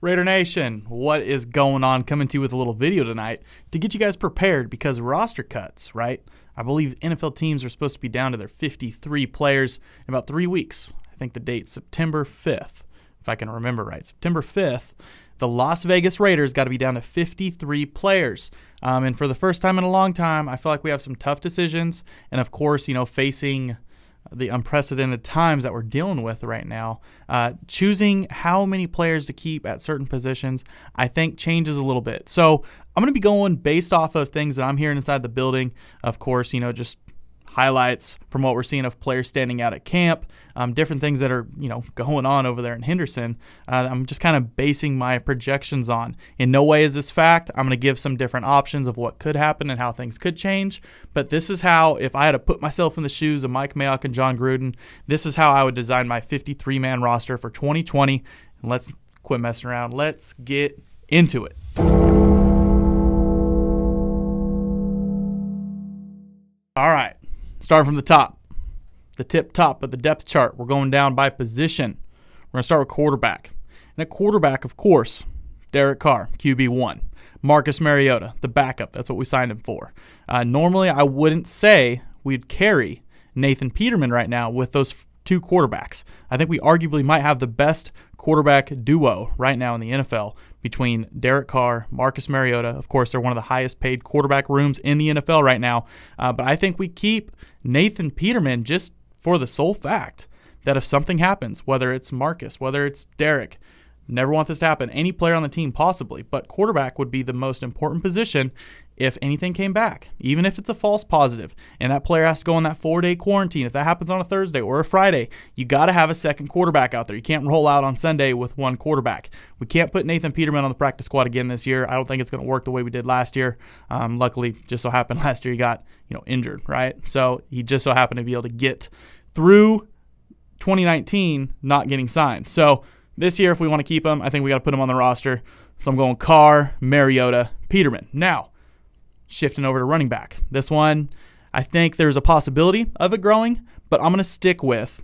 Raider Nation, what is going on? Coming to you with a little video tonight to get you guys prepared because roster cuts, right? I believe NFL teams are supposed to be down to their 53 players in about 3 weeks. I think the date's September 5th, if I can remember right. September 5th, the Las Vegas Raiders got to be down to 53 players. And for the first time in a long time, I feel like we have some tough decisions. And of course, facing the unprecedented times that we're dealing with right now, choosing how many players to keep at certain positions, I think changes a little bit. So I'm going to be going based off of things that I'm hearing inside the building. Of course, just highlights from what we're seeing of players standing out at camp, different things that are, going on over there in Henderson. I'm just kind of basing my projections on. In no way is this fact. I'm going to give some different options of what could happen and how things could change. But this is how, if I had to put myself in the shoes of Mike Mayock and John Gruden, this is how I would design my 53-man roster for 2020. And let's quit messing around. Let's get into it. All right. Starting from the top, the tip top of the depth chart, we're going down by position. We're going to start with quarterback. And at quarterback, of course, Derek Carr, QB1. Marcus Mariota, the backup. That's what we signed him for. Normally, I wouldn't say we'd carry Nathan Peterman right now with those two quarterbacks. I think we arguably might have the best quarterback duo right now in the NFL between Derek Carr, Marcus Mariota. Of course, they're one of the highest paid quarterback rooms in the NFL right now. But I think we keep Nathan Peterman just for the sole fact that if something happens, whether it's Marcus, whether it's Derek, never want this to happen, any player on the team possibly, but quarterback would be the most important position if anything came back, even if it's a false positive, and that player has to go on that 4-day quarantine. If that happens on a Thursday or a Friday, you got to have a second quarterback out there. You can't roll out on Sunday with one quarterback. We can't put Nathan Peterman on the practice squad again this year. I don't think it's going to work the way we did last year. Luckily, just so happened last year he got injured, right? So he just so happened to be able to get through 2019 not getting signed. So this year, if we want to keep him, I think we got to put him on the roster. So I'm going Carr, Mariota, Peterman. Now, shifting over to running back. This one, I think there's a possibility of it growing, but I'm going to stick with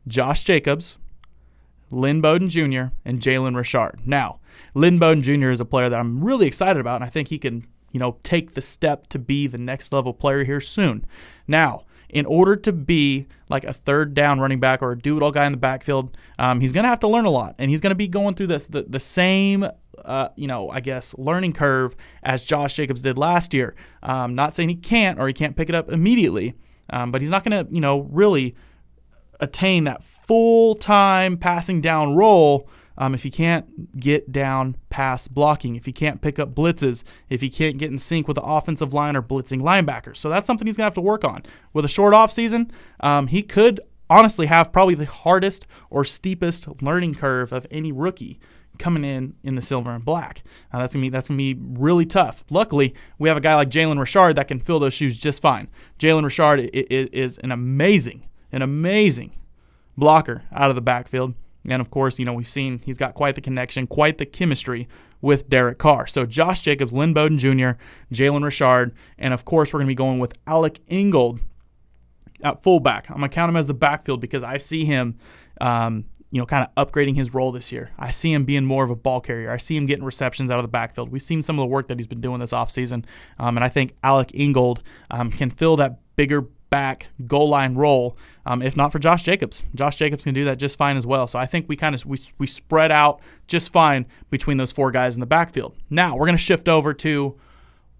Josh Jacobs, Lynn Bowden Jr., and Jalen Richard. Now, Lynn Bowden Jr. is a player that I'm really excited about, and I think he can, take the step to be the next level player here soon. Now, in order to be like a third down running back or a do-it-all guy in the backfield, he's going to have to learn a lot, and he's going to be going through the same I guess, learning curve as Josh Jacobs did last year. Not saying he can't or he can't pick it up immediately, but he's not going to, really attain that full-time passing down role if he can't get down pass blocking, if he can't pick up blitzes, if he can't get in sync with the offensive line or blitzing linebackers. So that's something he's going to have to work on. With a short offseason, he could honestly have probably the hardest or steepest learning curve of any rookie coming in the silver and black. That's gonna be really tough. Luckily, we have a guy like Jalen Richard that can fill those shoes just fine. Jalen Richard is an amazing blocker out of the backfield, and of course, we've seen he's got quite the connection, quite the chemistry with Derek Carr. So Josh Jacobs, Lynn Bowden Jr., Jalen Richard, and of course, we're gonna be going with ALEC at fullback. I'm gonna count him as the backfield because I see him kind of upgrading his role this year. I see him being more of a ball carrier. I see him getting receptions out of the backfield. We've seen some of the work that he's been doing this offseason, and I think ALEC can fill that bigger back goal line role, if not for Josh Jacobs. Josh Jacobs can do that just fine as well. So I think we spread out just fine between those four guys in the backfield. Now we're going to shift over to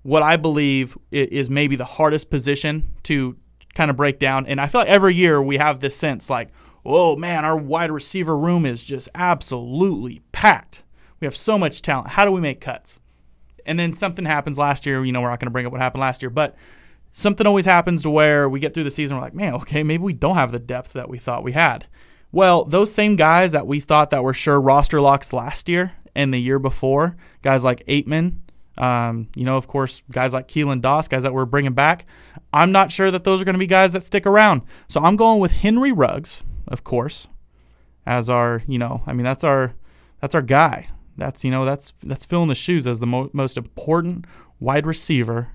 what I believe is maybe the hardest position to kind of break down, and I feel like every year we have this sense like, whoa, man, our wide receiver room is just absolutely packed. We have so much talent. How do we make cuts? And then something happens last year. We're not going to bring up what happened last year, but something always happens to where we get through the season, we're like, man, okay, maybe we don't have the depth that we thought we had. Well, those same guys that we thought that were sure roster locks last year and the year before, guys like Aitman, of course, guys like Keelan Doss, guys that we're bringing back, I'm not sure that those are going to be guys that stick around. So I'm going with Henry Ruggs, of course, as our, that's our guy. That's filling the shoes as the most important wide receiver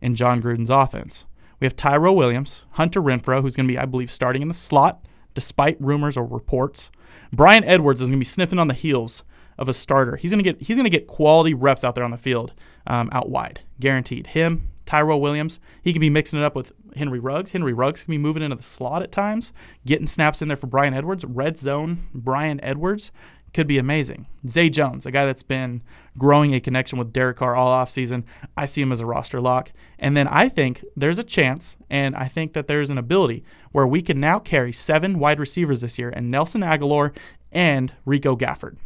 in John Gruden's offense. We have Tyrell Williams, Hunter Renfrow, who's going to be, I believe, starting in the slot, despite rumors or reports. Brian Edwards is going to be sniffing on the heels of a starter. He's gonna get quality reps out there on the field, out wide, guaranteed. Him, Tyrell Williams, he can be mixing it up with Henry Ruggs. Henry Ruggs can be moving into the slot at times, getting snaps in there for Bryan Edwards. Red zone Bryan Edwards could be amazing. Zay Jones, a guy that's been growing a connection with Derek Carr all offseason. I see him as a roster lock. And then I think there's a chance, and I think that there's an ability where we can now carry 7 wide receivers this year, and Nelson Aguilar and Rico Gafford.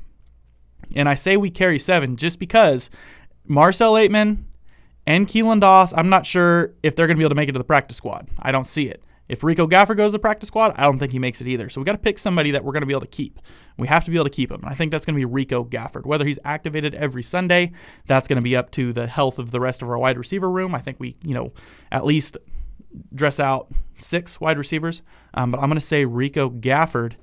And I say we carry 7 just because Marcel Aitman and Keelan Doss, I'm not sure if they're going to be able to make it to the practice squad. I don't see it. If Rico Gafford goes to the practice squad, I don't think he makes it either. So we got to pick somebody that we're going to be able to keep. We have to be able to keep him. And I think that's going to be Rico Gafford. Whether he's activated every Sunday, that's going to be up to the health of the rest of our wide receiver room. I think we, at least dress out 6 wide receivers. But I'm going to say Rico Gafford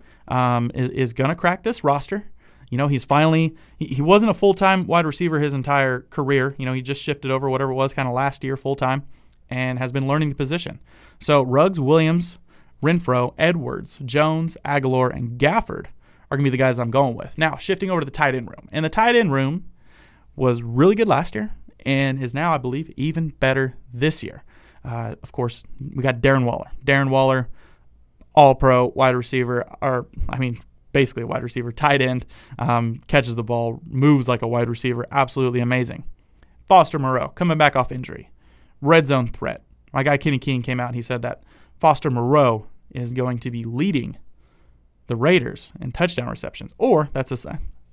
is going to crack this roster. He's finally – he wasn't a full-time wide receiver his entire career. He just shifted over whatever it was kind of last year full-time and has been learning the position. So Ruggs, Williams, Renfro, Edwards, Jones, Aguilar, and Gafford are going to be the guys I'm going with. Now, shifting over to the tight end room. And the tight end room was really good last year and is now, I believe, even better this year. Of course, we got Darren Waller. Darren Waller, all-pro wide receiver, basically a wide receiver, tight end, catches the ball, moves like a wide receiver, absolutely amazing. Foster Moreau, coming back off injury, red zone threat. My guy Kenny Keene came out and he said that Foster Moreau is going to be leading the Raiders in touchdown receptions. Or, I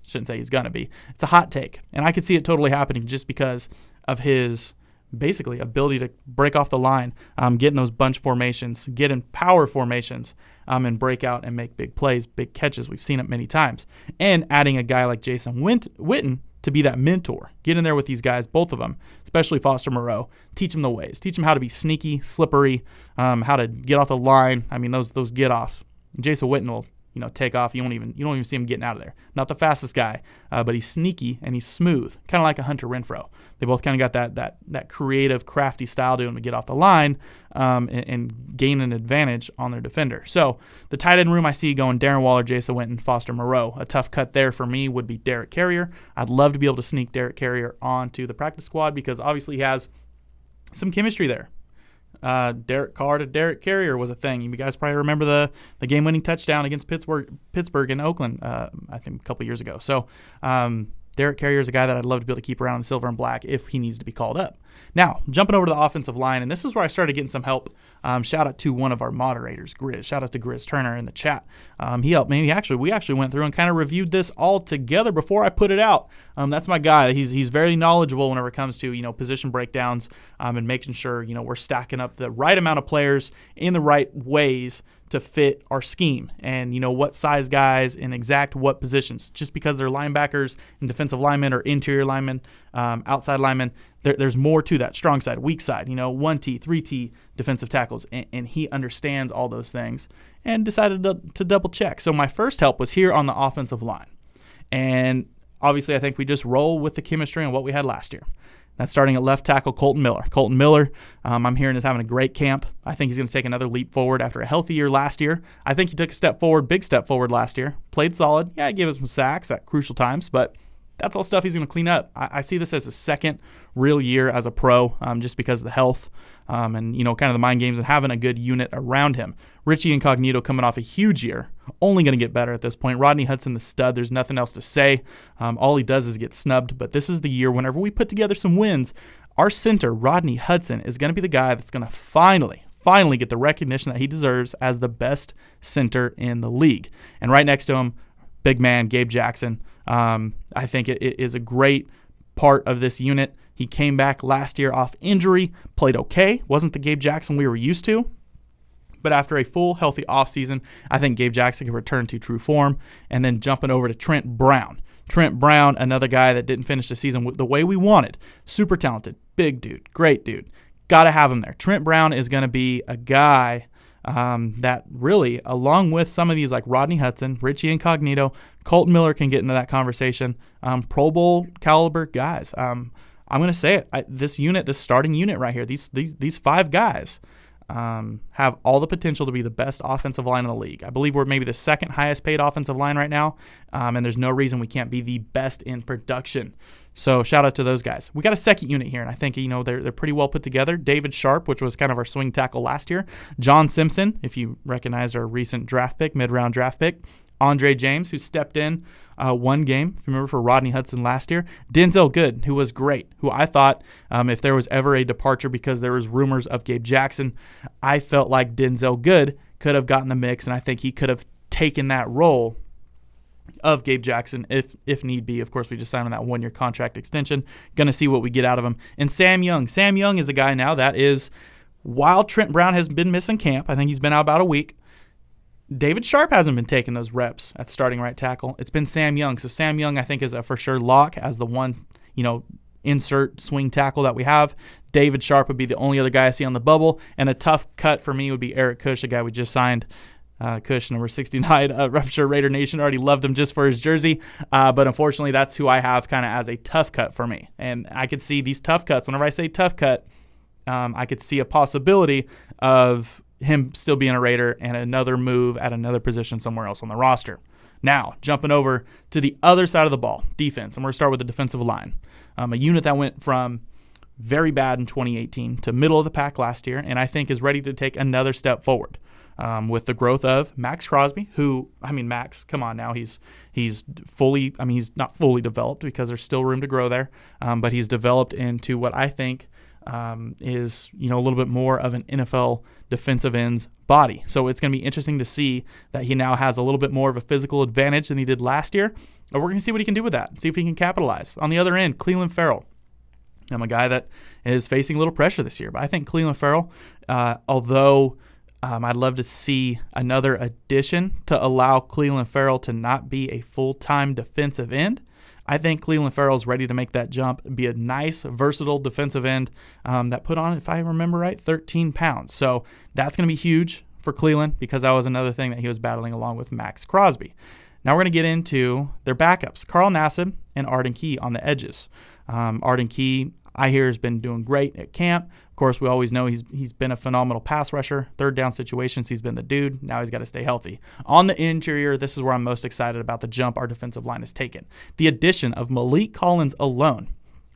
shouldn't say he's going to be. It's a hot take. And I could see it totally happening just because of his basically ability to break off the line, get in those bunch formations, get in power formations, and break out and make big plays, big catches. We've seen it many times. And adding a guy like Jason Witten to be that mentor. Get in there with these guys, both of them, especially Foster Moreau. Teach them the ways. Teach them how to be sneaky, slippery, how to get off the line. Those get-offs. Jason Witten will take off. You don't even see him getting out of there. Not the fastest guy, but he's sneaky and he's smooth, kind of like a Hunter Renfro. They both kind of got that creative, crafty style to them to get off the line and gain an advantage on their defender. So the tight end room I see going Darren Waller, Jason Witten, Foster Moreau. A tough cut there for me would be Derek Carrier. I'd love to be able to sneak Derek Carrier onto the practice squad because obviously he has some chemistry there. Derek Carr to Derek Carrier was a thing. You guys probably remember the game-winning touchdown against Pittsburgh in Oakland, I think a couple years ago. So Derek Carrier is a guy that I'd love to be able to keep around in silver and black if he needs to be called up. Now, jumping over to the offensive line, and this is where I started getting some help. Shout out to one of our moderators, Grizz. Shout out to Grizz Turner in the chat. He helped me. We actually went through and kind of reviewed this all together before I put it out. That's my guy. He's very knowledgeable whenever it comes to position breakdowns and making sure we're stacking up the right amount of players in the right ways to fit our scheme and what size guys in exact what positions. Just because they're linebackers and defensive linemen or interior linemen, outside linemen, there's more to that. Strong side, weak side, 1T, 3T defensive tackles, and he understands all those things and decided to double check. So my first help was here on the offensive line, and obviously I think we just roll with the chemistry and what we had last year. That's starting at left tackle, Colton Miller. Colton Miller, I'm hearing, is having a great camp. I think he's going to take another leap forward after a healthy year last year. I think he took a step forward, big step forward last year. Played solid. Yeah, I gave him some sacks at crucial times, but that's all stuff he's going to clean up. I see this as a second real year as a pro just because of the health and, kind of the mind games and having a good unit around him. Richie Incognito coming off a huge year, only going to get better at this point. Rodney Hudson, the stud, there's nothing else to say. All he does is get snubbed, but this is the year whenever we put together some wins, our center, Rodney Hudson, is going to be the guy that's going to finally get the recognition that he deserves as the best center in the league. And right next to him, big man, Gabe Jackson. I think it is a great part of this unit. He came back last year off injury, played okay. Wasn't the Gabe Jackson we were used to. But after a full, healthy offseason, I think Gabe Jackson can return to true form. And then jumping over to Trent Brown. Trent Brown, another guy that didn't finish the season the way we wanted. Super talented, big dude, great dude. Got to have him there. Trent Brown is going to be a guy that really, along with some of these like Rodney Hudson, Richie Incognito, Colton Miller can get into that conversation. Pro Bowl caliber guys. I'm going to say it. This starting unit right here, these 5 guys, have all the potential to be the best offensive line in the league. I believe we're maybe the second highest paid offensive line right now, and there's no reason we can't be the best in production. So shout out to those guys. We got a second unit here, and I think, you know, they're pretty well put together. David Sharp, which was kind of our swing tackle last year. John Simpson, if you recognize our recent draft pick, mid-round draft pick. Andre James, who stepped in one game, if you remember, for Rodney Hudson last year. Denzel Good, who was great, who I thought if there was ever a departure because there was rumors of Gabe Jackson, I felt like Denzel Good could have gotten the mix, and I think he could have taken that role of Gabe Jackson if need be. Of course, we just signed on that one-year contract extension. Going to see what we get out of him. And Sam Young. Sam Young is a guy now that is, while Trent Brown has been missing camp, I think he's been out about a week, David Sharp hasn't been taking those reps at starting right tackle. It's been Sam Young. So Sam Young, I think, is a for sure lock as the one, you know, insert swing tackle that we have. David Sharp would be the only other guy I see on the bubble. And a tough cut for me would be Eric Kush, a guy we just signed. Kush, number 69, Rupture Raider Nation already loved him just for his jersey, but unfortunately that's who I have kind of as a tough cut for me. And I could see these tough cuts. Whenever I say tough cut, I could see a possibility of him still being a Raider and another move at another position somewhere else on the roster. Now, jumping over to the other side of the ball, defense. I'm going to start with the defensive line, a unit that went from very bad in 2018 to middle of the pack last year, and I think is ready to take another step forward. With the growth of Max Crosby, who, I mean, Max, come on now, he's fully, I mean, he's not fully developed because there's still room to grow there, but he's developed into what I think is, you know, a little bit more of an NFL defensive end's body. So it's going to be interesting to see that he now has a little bit more of a physical advantage than he did last year. And we're going to see what he can do with that, see if he can capitalize. On the other end, Clelin Ferrell. I'm a guy that is facing a little pressure this year, but I think Clelin Ferrell, although I'd love to see another addition to allow Clelin Ferrell to not be a full-time defensive end. I think Clelin Ferrell's ready to make that jump and be a nice, versatile defensive end that put on, if I remember right, 13 pounds. So that's going to be huge for Clelin because that was another thing that he was battling along with Max Crosby. Now we're going to get into their backups, Carl Nassib and Arden Key on the edges. Arden Key, I hear, has been doing great at camp. Of course, we always know he's been a phenomenal pass rusher. Third down situations, he's been the dude. Now he's got to stay healthy. On the interior, this is where I'm most excited about the jump our defensive line has taken. The addition of Malik Collins alone.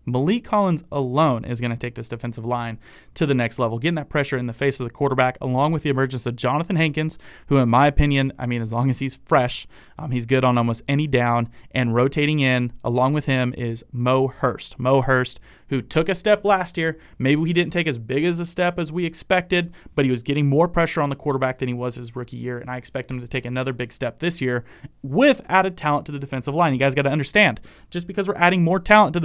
Malik Collins alone is going to take this defensive line to the next level, getting that pressure in the face of the quarterback, along with the emergence of Jonathan Hankins, who, in my opinion, I mean, as long as he's fresh, he's good on almost any down. And rotating in, along with him, is Mo Hurst. Mo Hurst, who took a step last year. Maybe he didn't take as big as a step as we expected, but he was getting more pressure on the quarterback than he was his rookie year, and I expect him to take another big step this year with added talent to the defensive line. You guys got to understand, just because we're adding more talent to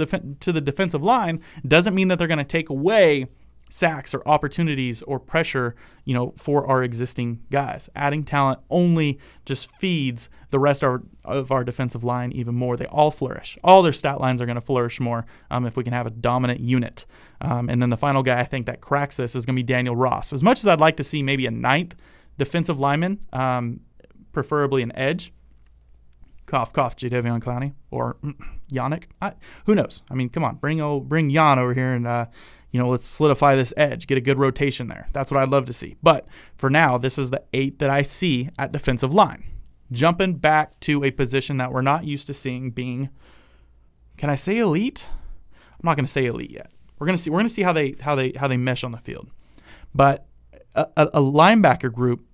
the defensive line doesn't mean that they're going to take away sacks or opportunities or pressure, you know, for our existing guys. Adding talent only just feeds the rest of our defensive line even more. They all flourish. All their stat lines are going to flourish more if we can have a dominant unit. And then the final guy I think that cracks this is going to be Daniel Ross. As much as I'd like to see maybe a 9th defensive lineman, preferably an edge, cough, cough, Jadeveon Clowney or Yannick. Who knows? I mean, come on, bring Jan over here and you know, let's solidify this edge, get a good rotation there. That's what I'd love to see. But for now, this is the 8 that I see at defensive line. Jumping back to a position that we're not used to seeing being, can I say elite? I'm not going to say elite yet. We're going to see how they mesh on the field. But a linebacker group,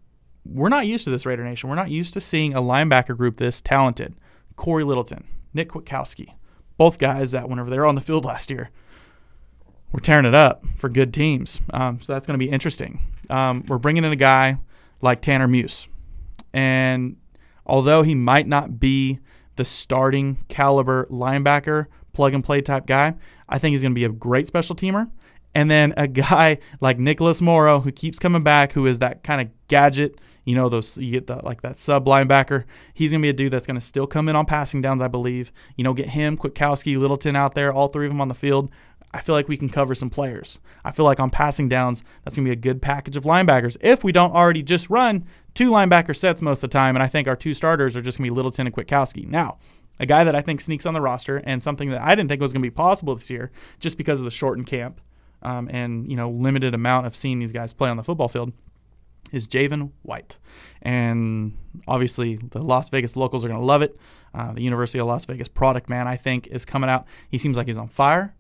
we're not used to this, Raider Nation. We're not used to seeing a linebacker group this talented. Corey Littleton, Nick Kwiatkowski, both guys that whenever they were on the field last year, we're tearing it up for good teams. So that's going to be interesting. We're bringing in a guy like Tanner Muse. And although he might not be the starting caliber linebacker, plug-and-play type guy, I think he's going to be a great special teamer. And then a guy like Nicholas Morrow, who keeps coming back, who is that kind of gadget, you know, you get that sub linebacker. He's going to be a dude that's going to still come in on passing downs, I believe. You know, get him, Kwiatkowski, Littleton out there, all 3 of them on the field. I feel like we can cover some players. I feel like on passing downs, that's going to be a good package of linebackers if we don't already just run 2 linebacker sets most of the time, and I think our 2 starters are just going to be Littleton and Kwiatkowski. Now, a guy that I think sneaks on the roster and something that I didn't think was going to be possible this year just because of the shortened camp, and limited amount of seeing these guys play on the football field, is Javon White. And obviously the Las Vegas locals are going to love it. The University of Las Vegas product man, I think, is coming out. He seems like he's on fire.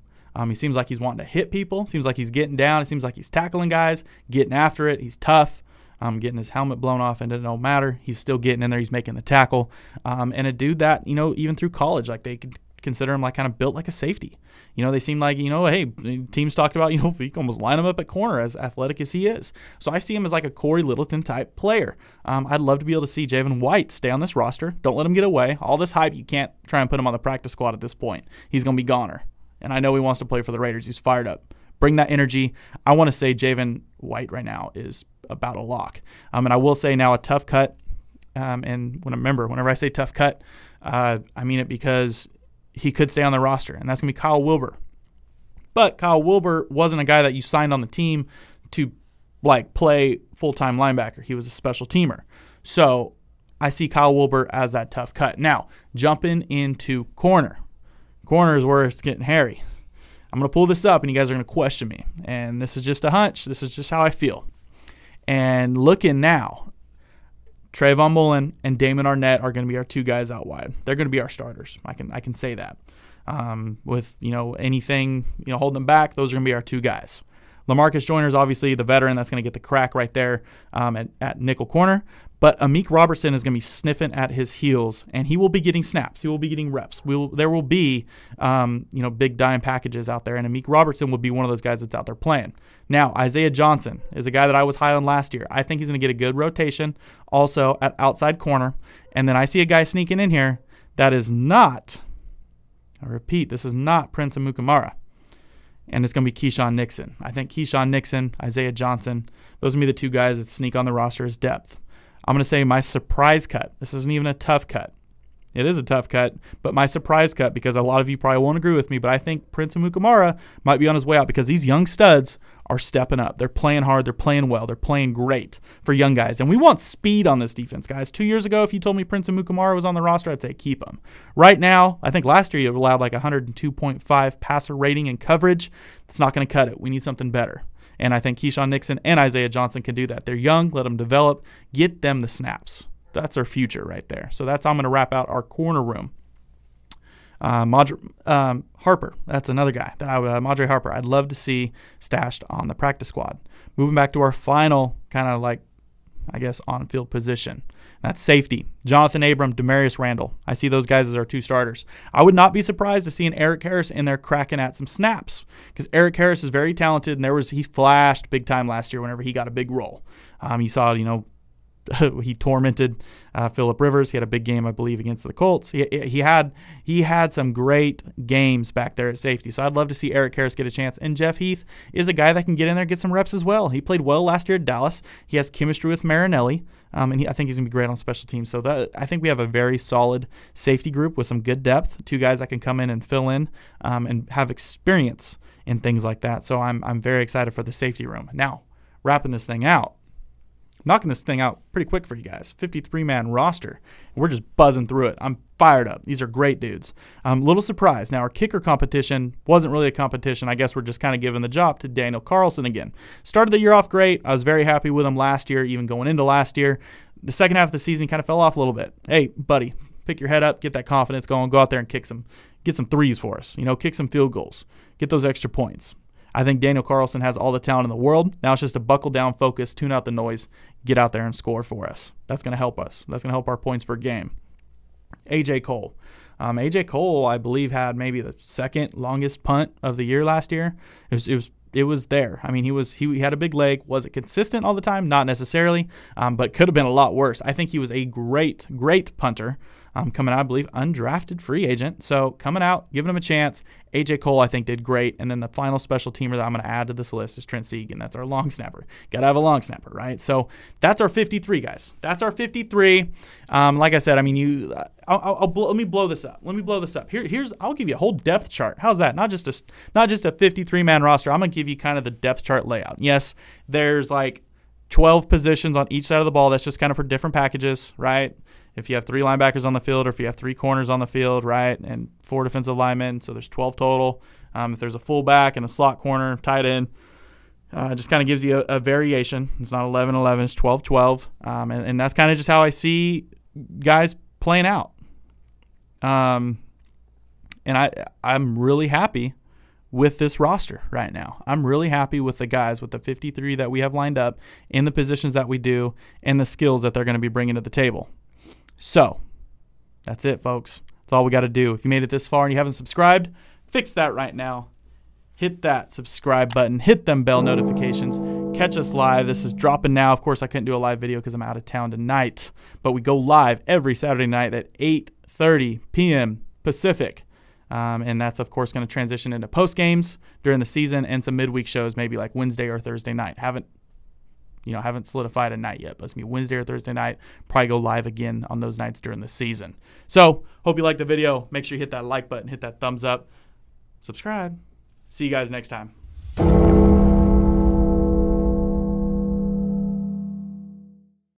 He seems like he's wanting to hit people. Seems like he's getting down. It seems like he's tackling guys, getting after it. He's tough. Getting his helmet blown off, and it don't matter. He's still getting in there. He's making the tackle. And a dude that, even through college, like they could consider him like kind of built like a safety. They seem like, hey, teams talked about, we can almost line him up at corner as athletic as he is. So I see him as like a Corey Littleton type player. I'd love to be able to see Javon White stay on this roster. Don't let him get away. All this hype, you can't try and put him on the practice squad at this point. He's going to be goner. And I know he wants to play for the Raiders. He's fired up. Bring that energy. I want to say Javon White right now is about a lock. And I will say now a tough cut. And whenever I say tough cut, I mean it because he could stay on the roster, and that's going to be Kyle Wilbur. But Kyle Wilbur wasn't a guy that you signed on the team to play full-time linebacker. He was a special teamer. So I see Kyle Wilbur as that tough cut. Now, jumping into corner. Corner is where it's getting hairy. I'm going to pull this up, and you guys are going to question me. And this is just a hunch. This is just how I feel. And looking now, TRAYVON MULLEN and Damon Arnette are going to be our two guys out wide. They're going to be our starters. I can say that. With anything holding them back, those are going to be our two guys. LAMARCUS JOYNER is obviously the veteran that's going to get the crack right there at nickel corner. But AMIK Robertson is going to be sniffing at his heels, and he will be getting snaps. He will be getting reps. There will be big dime packages out there, and AMIK Robertson will be one of those guys that's out there playing. Now, Isaiah Johnson is a guy that I was high on last year. I think he's going to get a good rotation also at outside corner. And then I see a guy sneaking in here that is not, I repeat, this is not Prince Amukamara. And it's going to be KEISEAN Nixon. I think KEISEAN Nixon, Isaiah Johnson, those are going to be the two guys that sneak on the roster as depth. I'm going to say my surprise cut. This isn't even a tough cut. It is a tough cut, but my surprise cut, because a lot of you probably won't agree with me, but I think Prince Amukamara might be on his way out because these young studs are stepping up. They're playing hard. They're playing well. They're playing great for young guys. And we want speed on this defense, guys. 2 years ago, if you told me Prince Amukamara was on the roster, I'd say keep him. Right now, I think last year you allowed like 102.5 passer rating and coverage. It's not going to cut it. We need something better. And I think KEISEAN Nixon and Isaiah Johnson can do that. They're young. Let them develop. Get them the snaps. That's our future right there. So that's how I'm going to wrap out our corner room. Harper, that's another guy. Madre Harper, I'd love to see stashed on the practice squad. Moving back to our final kind of on-field position. That's safety. Jonathan Abram, DAMARIOUS Randall. I see those guys as our two starters. I would not be surprised to see an ERIK Harris in there cracking at some snaps because ERIK Harris is very talented, and he flashed big time last year whenever he got a big role. You saw, he tormented Phillip Rivers. He had a big game, I believe, against the Colts. He had some great games back there at safety. So I'd love to see ERIK Harris get a chance. And Jeff Heath is a guy that can get in there, get some reps as well. He played well last year at Dallas. He has chemistry with Marinelli, and I think he's going to be great on special teams. So I think we have a very solid safety group with some good depth. Two guys that can come in and fill in and have experience in things like that. So I'm very excited for the safety room. Now, wrapping this thing out. Knocking this thing out pretty quick for you guys. 53-man roster. We're just buzzing through it. I'm fired up. These are great dudes. I'm a little surprised. Now, our kicker competition wasn't really a competition. I guess we're just kind of giving the job to Daniel Carlson again. Started the year off great. I was very happy with him last year, even going into last year. The second half of the season kind of fell off a little bit. Hey, buddy, pick your head up, get that confidence going, go out there and get some threes for us. Kick some field goals. Get those extra points. I think Daniel Carlson has all the talent in the world. Now it's just to buckle down, focus, tune out the noise, get out there and score for us. That's going to help us. That's going to help our points per game. A.J. Cole. A.J. Cole, I believe, had maybe the second longest punt of the year last year. It was there. I mean, he had a big leg. Was it consistent all the time? Not necessarily, but could have been a lot worse. I think he was a great punter. Coming out, I believe, undrafted free agent. So coming out, giving him a chance. A.J. Cole, I think, did great. And then the final special teamer that I'm going to add to this list is Trent Sieg, and that's our long snapper. Got to have a long snapper, right? So that's our 53, guys. That's our 53. Like I said, I mean, let me blow this up. I'll give you a whole depth chart. How's that? Not just a 53-man roster. I'm going to give you kind of the depth chart layout. Yes, there's like 12 positions on each side of the ball. That's just kind of for different packages, right? if you have 3 linebackers on the field or if you have 3 corners on the field, right, and 4 defensive linemen, so there's 12 total. If there's a fullback and a slot corner, tight end, just kind of gives you a variation. It's not 11-11, it's 12-12, and that's kind of just how I see guys playing out. And I'm really happy with this roster right now. I'm really happy with the guys, with the 53 that we have lined up in the positions that we do and the skills that they're going to be bringing to the table. So that's it, folks. That's all we got to do. If you made it this far and you haven't subscribed, fix that right now. Hit that subscribe button. Hit them bell notifications. Catch us live. This is dropping now. Of course, I couldn't do a live video because I'm out of town tonight. But we go live every Saturday night at 8:30 p.m. Pacific. And that's, of course, going to transition into post games during the season and some midweek shows, maybe like Wednesday or Thursday night. Haven't solidified a night yet, but it's going to be Wednesday or Thursday night. Probably go live again on those nights during the season. So hope you liked the video. Make sure you hit that like button, hit that thumbs up, subscribe. See you guys next time.